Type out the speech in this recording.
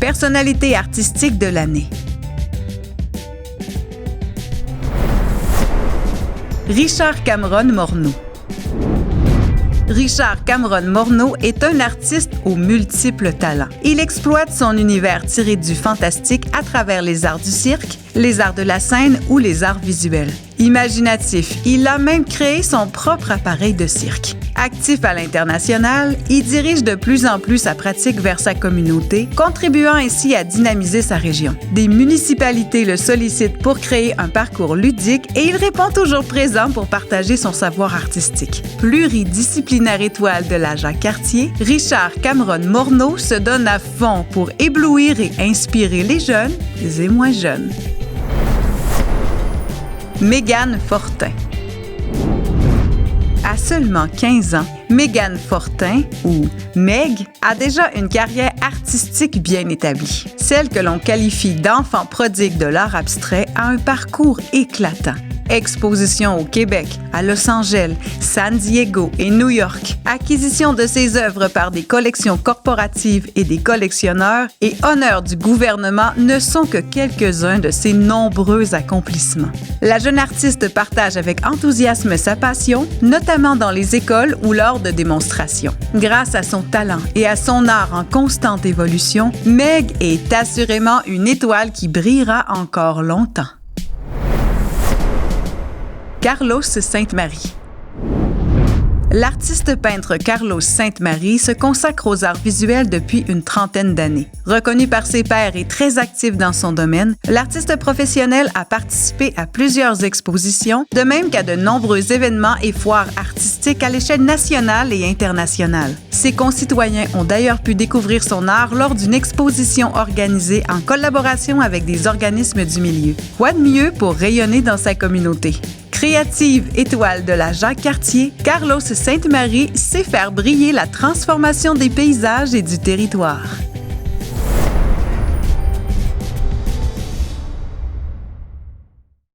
personnalité artistique de l'année. Richard Cameron Morneau. Richard Cameron Morneau est un artiste aux multiples talents. Il exploite son univers tiré du fantastique à travers les arts du cirque, les arts de la scène ou les arts visuels. Imaginatif, il a même créé son propre appareil de cirque. Actif à l'international, il dirige de plus en plus sa pratique vers sa communauté, contribuant ainsi à dynamiser sa région. Des municipalités le sollicitent pour créer un parcours ludique et il répond toujours présent pour partager son savoir artistique. Pluridisciplinaire étoile de la Jacques-Cartier, Richard Cameron Morneau se donne à fond pour éblouir et inspirer les jeunes et moins jeunes. Megan Fortin. À seulement 15 ans, Megan Fortin, ou Meg, a déjà une carrière artistique bien établie. Celle que l'on qualifie d'enfant prodigue de l'art abstrait a un parcours éclatant. Exposition au Québec, à Los Angeles, San Diego et New York, acquisition de ses œuvres par des collections corporatives et des collectionneurs et honneur du gouvernement ne sont que quelques-uns de ses nombreux accomplissements. La jeune artiste partage avec enthousiasme sa passion, notamment dans les écoles ou lors de démonstrations. Grâce à son talent et à son art en constante évolution, Meg est assurément une étoile qui brillera encore longtemps. Carlos Sainte-Marie. L'artiste peintre Carlos Sainte-Marie se consacre aux arts visuels depuis une trentaine d'années. Reconnu par ses pairs et très actif dans son domaine, l'artiste professionnel a participé à plusieurs expositions, de même qu'à de nombreux événements et foires artistiques à l'échelle nationale et internationale. Ses concitoyens ont d'ailleurs pu découvrir son art lors d'une exposition organisée en collaboration avec des organismes du milieu. Quoi de mieux pour rayonner dans sa communauté? Créative étoile de la Jacques-Cartier, Carlos Sainte-Marie sait faire briller la transformation des paysages et du territoire.